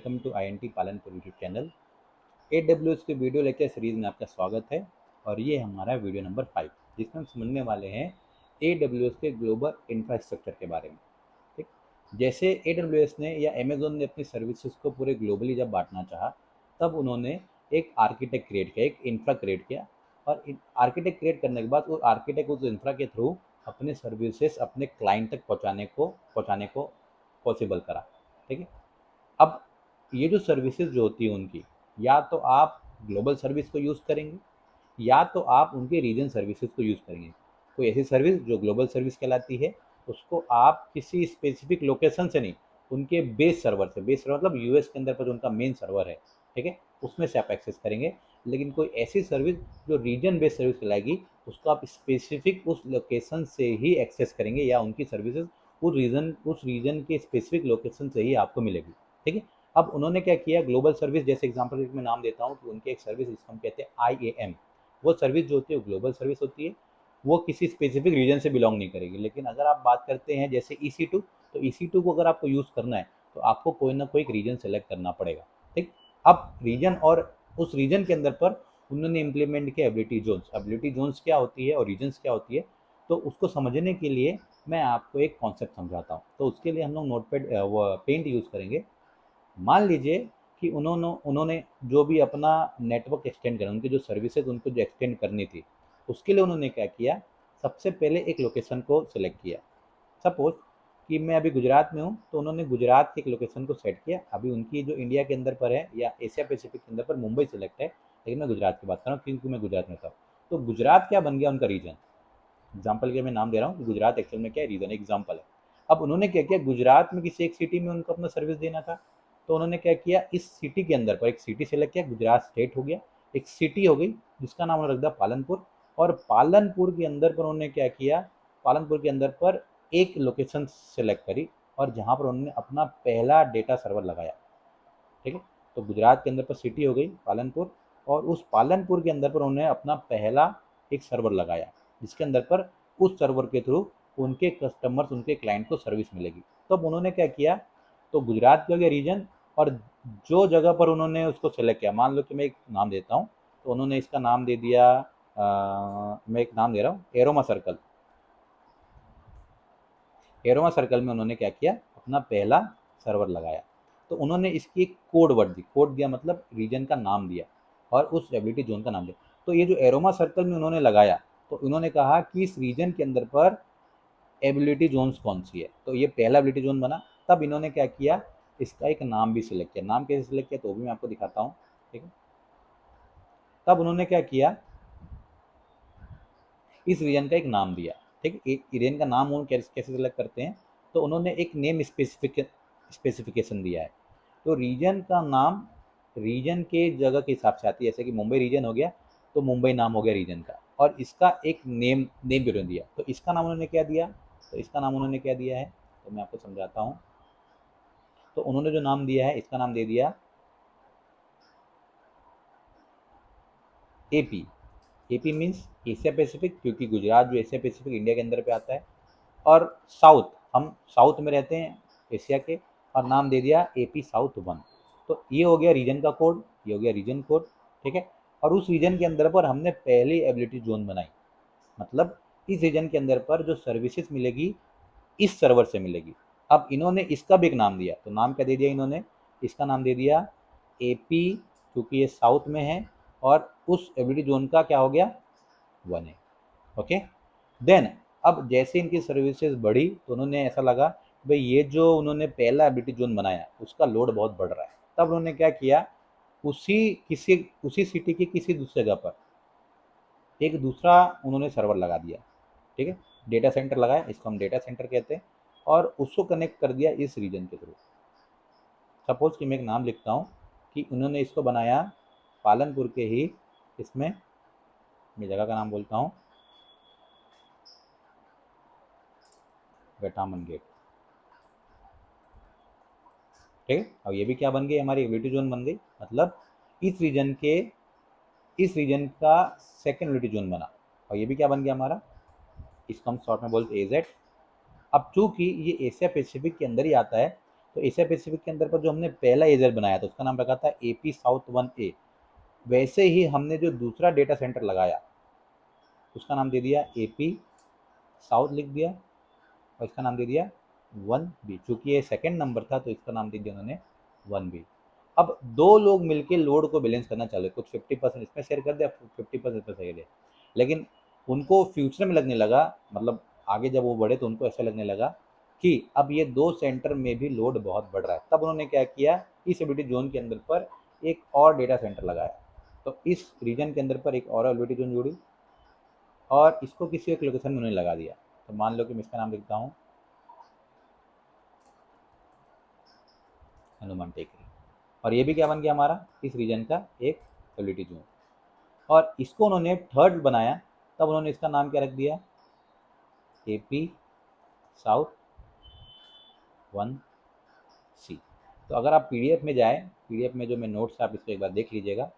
Welcome to INT Palanpur YouTube channel. AWS के video lecture series में आपका स्वागत है और ये हमारा वीडियो नंबर 5 जिसमें हम समझने वाले हैं AWS के ग्लोबल इंफ्रास्ट्रक्चर के बारे में। ठीक, जैसे AWS ने या अमेजोन ने अपनी सर्विसेज को पूरे ग्लोबली जब बांटना चाहा, तब उन्होंने एक आर्किटेक्ट क्रिएट किया, एक इंफ्रा क्रिएट किया और आर्किटेक्ट क्रिएट करने के बाद वो आर्किटेक्ट उस इंफ्रा के थ्रू अपने सर्विसेज अपने क्लाइंट तक पहुँचाने को पॉसिबल करा। ठीक है, अब ये जो सर्विसेज जो होती है उनकी, या तो आप ग्लोबल सर्विस को यूज़ करेंगे या तो आप उनके रीजन सर्विसेज को यूज़ करेंगे। कोई ऐसी सर्विस जो ग्लोबल सर्विस कहलाती है, उसको आप किसी स्पेसिफिक लोकेशन से नहीं, उनके बेस सर्वर मतलब यूएस के अंदर पर जो उनका मेन सर्वर है, ठीक है, उसमें से आप एक्सेस करेंगे। लेकिन कोई ऐसी सर्विस जो रीजन बेस्ड सर्विस कहलाएगी, उसको आप स्पेसिफिक उस लोकेशन से ही एक्सेस करेंगे या उनकी सर्विसेज उस रीजन के स्पेसिफिक लोकेशन से ही आपको मिलेगी। ठीक है, अब उन्होंने क्या किया, ग्लोबल सर्विस जैसे एग्जांपल मैं नाम देता हूँ कि उनकी एक सर्विस जिसको हम कहते हैं IAM, वो सर्विस जो होती है वो ग्लोबल सर्विस होती है, वो किसी स्पेसिफिक रीजन से बिलोंग नहीं करेगी। लेकिन अगर आप बात करते हैं जैसे EC2, तो EC2 को अगर आपको यूज़ करना है तो आपको कोई ना कोई एक रीजन सेलेक्ट करना पड़ेगा। ठीक, अब रीजन और उस रीजन के अंदर पर उन्होंने इम्प्लीमेंट किया एबिलिटी जोन्स क्या होती है और रीजन्स क्या होती है, तो उसको समझने के लिए मैं आपको एक कॉन्सेप्ट समझाता हूँ। तो उसके लिए हम लोग नोटपैड पेंट यूज़ करेंगे। मान लीजिए कि उन्होंने जो भी अपना नेटवर्क एक्सटेंड करना, उनकी जो सर्विसेज उनको जो एक्सटेंड करनी थी, उसके लिए उन्होंने क्या किया, सबसे पहले एक लोकेशन को सिलेक्ट किया। सपोज कि मैं अभी गुजरात में हूँ, तो उन्होंने गुजरात के एक लोकेशन को सेट किया। अभी उनकी जो इंडिया के अंदर पर है या एशिया पैसिफिक के अंदर पर मुंबई सेलेक्ट है, लेकिन मैं गुजरात की बात कर रहा हूँ क्योंकि मैं गुजरात में था। तो गुजरात क्या बन गया उनका रीजन। एग्जाम्पल के मैं नाम दे रहा हूँ कि गुजरात एक्चुअल में क्या रीजन एग्जाम्पल है। अब उन्होंने क्या किया, गुजरात में किसी एक सिटी में उनको अपना सर्विस देना था, तो उन्होंने क्या किया, इस सिटी के अंदर पर एक सिटी सेलेक्ट किया, गुजरात स्टेट हो गया, एक सिटी हो गई जिसका नाम उन्होंने रख दिया पालनपुर। और पालनपुर के अंदर पर उन्होंने क्या किया, पालनपुर के अंदर पर एक लोकेशन सेलेक्ट करी और जहाँ पर उन्होंने अपना पहला डेटा सर्वर लगाया। ठीक है, तो गुजरात के अंदर पर सिटी हो गई पालनपुर, और उस पालनपुर के अंदर पर उन्होंने अपना पहला एक सर्वर लगाया जिसके अंदर पर उस सर्वर के थ्रू उनके कस्टमर्स उनके क्लाइंट को सर्विस मिलेगी। तो अब उन्होंने क्या किया, तो गुजरात के हो गया रीजन, और जो जगह पर उन्होंने उसको सेलेक्ट किया, मान लो कि मैं एक नाम देता हूँ, तो उन्होंने इसका नाम दे दिया, मैं एक नाम दे रहा हूँ एरोमा सर्कल। एरोमा सर्कल में उन्होंने क्या किया, अपना पहला सर्वर लगाया। तो उन्होंने इसकी एक कोड वर्ड दी, कोड दिया मतलब रीजन का नाम दिया और उस एबिलिटी जोन का नाम दिया। तो ये जो एरोमा सर्कल में उन्होंने लगाया, तो उन्होंने कहा कि इस रीजन के अंदर पर एबिलिटी जोन्स कौन सी है, तो ये पहला एबिलिटी जोन बना। तब इन्होंने क्या किया, इसका एक नाम भी सिलेक्ट किया। नाम कैसे सिलेक्ट किया तो भी मैं आपको दिखाता हूँ। ठीक है, तब उन्होंने क्या किया, इस रीजन का एक नाम दिया। ठीक है, एक रीजन का नाम वो कैसे सिलेक्ट करते हैं, तो उन्होंने एक नेम स्पेसिफिकेशन दिया है। तो रीजन का नाम रीजन के जगह के हिसाब से आती है, जैसे कि मुंबई रीजन हो गया तो मुंबई नाम हो गया रीजन का, और इसका एक नेम नेम भी उन्होंने दिया। तो इसका नाम उन्होंने क्या दिया, तो इसका नाम उन्होंने क्या दिया है, तो मैं आपको समझाता हूँ। तो उन्होंने जो नाम दिया है, इसका नाम दे दिया AP। AP means Asia Pacific, क्योंकि गुजरात जो एशिया पैसिफिक इंडिया के अंदर पे आता है, और साउथ, हम साउथ में रहते हैं एशिया के, और नाम दे दिया AP South 1। तो ये हो गया रीजन का कोड, ये हो गया रीजन कोड। ठीक है, और उस रीजन के अंदर पर हमने पहली एबिलिटी जोन बनाई, मतलब इस रीजन के अंदर पर जो सर्विसेज मिलेगी इस सर्वर से मिलेगी। अब इन्होंने इसका भी एक नाम दिया, तो नाम क्या दे दिया इन्होंने, इसका नाम दे दिया AP, क्योंकि ये साउथ में है, और उस एबिलिटी जोन का क्या हो गया, 1 है। ओके, देन अब जैसे इनकी सर्विसेज बढ़ी तो उन्होंने ऐसा लगा भाई ये जो उन्होंने पहला एबिलिटी जोन बनाया उसका लोड बहुत बढ़ रहा है। तब उन्होंने क्या किया, उसी सिटी की किसी दूसरी जगह पर एक दूसरा उन्होंने सर्वर लगा दिया। ठीक है, डेटा सेंटर लगाया, इसको हम डेटा सेंटर कहते हैं, और उसको कनेक्ट कर दिया इस रीजन के थ्रू। सपोज कि मैं एक नाम लिखता हूँ कि उन्होंने इसको बनाया पालनपुर के ही, इसमें मैं जगह का नाम बोलता हूँ वेटामन गेट। ठीक है, अब ये भी क्या बन गई, हमारी एबिलिटी जोन बन गई, मतलब इस रीजन के इस रीजन का सेकेंड एबिलिटी जोन बना, और ये भी क्या बन गया हमारा, इसको हम शॉर्ट में बोलते AZ। अब चूंकि ये एशिया पैसिफिक के अंदर ही आता है, तो एशिया पैसिफिक के अंदर पर जो हमने पहला एजर बनाया था उसका नाम रखा था AP साउथ 1A। वैसे ही हमने जो दूसरा डेटा सेंटर लगाया उसका नाम दे दिया AP साउथ लिख दिया, और इसका नाम दे दिया 1B। चूंकि ये सेकंड नंबर था तो इसका नाम दे दिया उन्होंने 1B। अब दो लोग मिलके लोड को बैलेंस करना चाह रहे, कुछ 50% इसमें शेयर कर दिया, 50% इसमें शेयर दिया, लेकिन उनको फ्यूचर में लगने लगा, मतलब आगे जब वो बढ़े तो उनको ऐसा लगने लगा कि अब ये दो सेंटर में भी लोड बहुत बढ़ रहा है। तब उन्होंने क्या किया, इस एबिलिटी जोन के अंदर पर एक और डेटा सेंटर लगाया। तो इस रीजन के अंदर पर एक और एबिलिटी जोन जुड़ी और इसको किसी एक लोकेशन में उन्होंने लगा दिया। तो मान लो कि मैं इसका नाम लिखता हूँ हनुमान टेकरी, और ये भी क्या बन गया हमारा इस रीजन का एक एबिलिटी जोन। और इसको उन्होंने थर्ड बनाया, तब उन्होंने इसका नाम क्या रख दिया, AP साउथ 1C। तो अगर आप PDF में जाए, PDF में जो मैं नोट्स आप इसको एक बार देख लीजिएगा,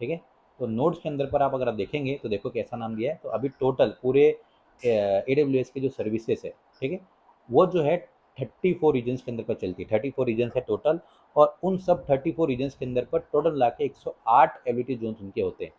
ठीक है। तो नोट्स के अंदर पर आप अगर आप देखेंगे तो देखो कैसा नाम दिया है। तो अभी टोटल पूरे AWS के जो सर्विसेज है, ठीक है, वो जो है 34 रीजन्स के अंदर पर चलती है। 34 रीजन्स है टोटल, और उन सब 34 रीजन्स के अंदर पर टोटल ला के 108 एबिलिटी जोन उनके होते हैं।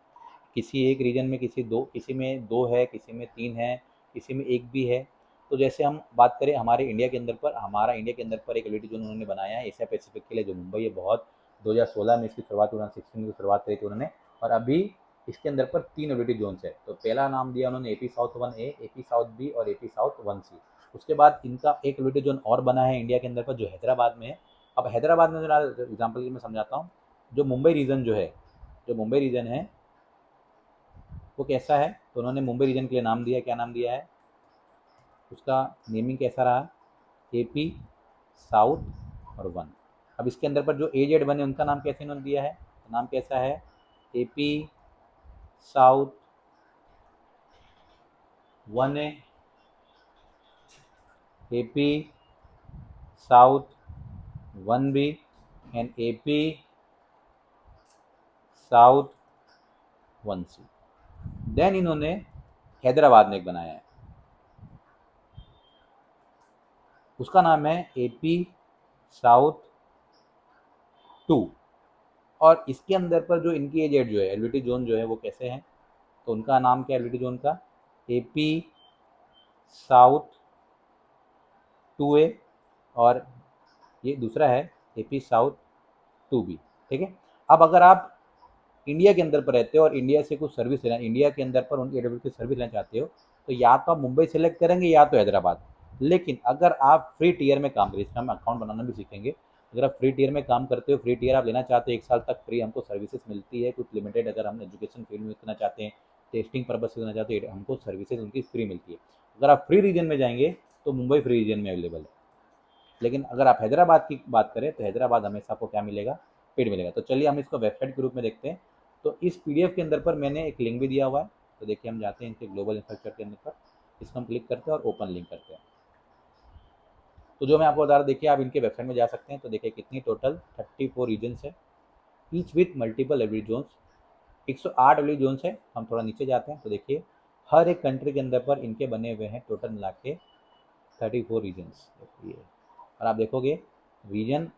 किसी एक रीजन में किसी में दो है, किसी में तीन है, किसी में एक भी है। तो जैसे हम बात करें हमारे इंडिया के अंदर पर, हमारा इंडिया के अंदर पर एक एबिलिटी जोन उन्होंने बनाया है एशिया पैसिफिक के लिए, जो मुंबई है। बहुत 2016 में इसकी शुरुआत, 2016 की शुरुआत करी थी उन्होंने, और अभी इसके अंदर पर 3 एबिलिटी जोन्स है। तो पहला नाम दिया उन्होंने AP south 1A, AP south B और AP साउथ 1C। उसके बाद इनका एक एबिलिटी जोन और बना है इंडिया के अंदर पर, जो हैदराबाद में है। अब हैदराबाद में एग्जाम्पल की मैं समझाता हूँ, जो मुंबई रीजन जो है, जो मुंबई रीजन है वो कैसा है। तो उन्होंने मुंबई रीजन के लिए नाम दिया, क्या नाम दिया है, उसका नेमिंग कैसा रहा, AP साउथ और 1। अब इसके अंदर पर जो AZ बने उनका नाम कैसे इन्होंने दिया है, तो नाम कैसा है, AP south 1A, AP south 1B and AP south 1C। Then इन्होंने हैदराबाद में एक बनाया है, उसका नाम है AP साउथ 2। और इसके अंदर पर जो इनकी एजेड जो है एलवीटी जोन जो है वो कैसे हैं, तो उनका नाम क्या है एलवीटी जोन का, AP साउथ 2A, और ये दूसरा है AP साउथ 2B, ठीक है। अब अगर आप इंडिया के अंदर पर रहते हो और इंडिया से कुछ सर्विस लेना, इंडिया के अंदर पर उनकी AWS की सर्विस लेना चाहते हो, तो या तो आप मुंबई सेलेक्ट करेंगे या तो हैदराबाद। लेकिन अगर आप फ्री टीयर में काम करें, इसमें हम अकाउंट बनाना भी सीखेंगे, अगर आप फ्री टीयर में काम करते हो, फ्री टीयर आप लेना चाहते हो, 1 साल तक फ्री हमको सर्विसेज मिलती है, कुछ लिमिटेड अगर हम एजुकेशन फील्ड में करना चाहते हैं, टेस्टिंग पर्पज से करना चाहते हैं, हमको सर्विसेज उनकी फ्री मिलती है। अगर आप फ्री रीजन में जाएंगे तो मुंबई फ्री रीजन में अवेलेबल है। लेकिन अगर आप हैदराबाद की बात करें तो हैदराबाद हमेशा आपको क्या मिलेगा, पेड मिलेगा। तो चलिए हम इसको वेबसाइट के रूप में देखते हैं। तो इस PDF के अंदर पर मैंने एक लिंक भी दिया हुआ है। तो देखिए हम जाते हैं इनके ग्लोबल इंफ्रास्ट्रक्चर के अंदर पर, इसको हम क्लिक करते हैं और ओपन लिंक करते हैं। तो जो मैं आपको बता रहा, देखिए आप इनके वेबसाइट में जा सकते हैं। तो देखिए कितनी टोटल 34 रीजन्स है, each with multiple ability zones, 108 ability zones है। हम थोड़ा नीचे जाते हैं तो देखिए हर एक कंट्री के अंदर पर इनके बने हुए हैं टोटल मिला के 34 रीजन्स। देखिए, और आप देखोगे रीजन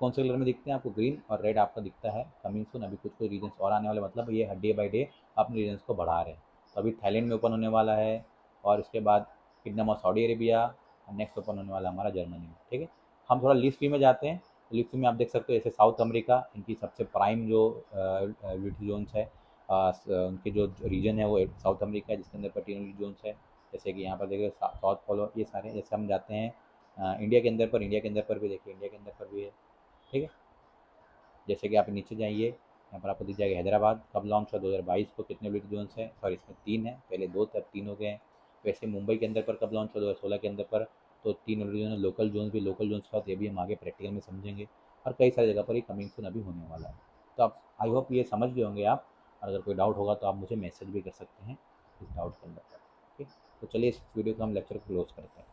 कौन से कलर में दिखते हैं आपको, ग्रीन और रेड आपका दिखता है। कमिंग सून, अभी कुछ कुछ रीजन्स और आने वाले, मतलब ये डे बाई डे अपने रीजन्स को बढ़ा रहे हैं। तो अभी थाईलैंड में ओपन होने वाला है, और उसके बाद kingdom of Saudi Arabia, next open होने वाला हमारा जर्मनी में, ठीक है। हम थोड़ा लिस्ट व्यू में जाते हैं। तो लिस्ट व्यू में आप देख सकते हो जैसे साउथ अमेरिका, इनकी सबसे प्राइम जो लिटिल जोन्स है, उनके जो रीजन है वो साउथ अमेरिका है, जिसके अंदर पर 3 जोन्स है। जैसे कि यहाँ पर देखिए साउथ पोलो, ये सारे। जैसे हम जाते हैं इंडिया के अंदर पर, इंडिया के अंदर पर भी देखिए, इंडिया के अंदर पर भी है, ठीक है। जैसे कि आप नीचे जाइए, यहाँ पर आपको दिख जाएगा हैदराबाद कब लॉन्च हुआ, 2022 को। कितने एबिलिटी जोन्स हैं, सॉरी इसमें 3 है, पहले 2 थे अब 3 हो गए हैं। वैसे मुंबई के अंदर पर कब लॉन्च हुआ, 2016 के अंदर पर। तो 3 एबिलिटी जोन है। लोकल जोन्स भी, लोकल जोन्स का ये भी हम आगे प्रैक्टिकल में समझेंगे, और कई सारी जगह पर ये कमिंग सून अभी होने वाला है। तो आप आई होप ये समझ गए होंगे आप। और अगर कोई डाउट होगा तो आप मुझे मैसेज भी कर सकते हैं इस डाउट के अंदर पर, ठीक। तो चलिए इस वीडियो को हम लेक्चर को क्लोज करते हैं।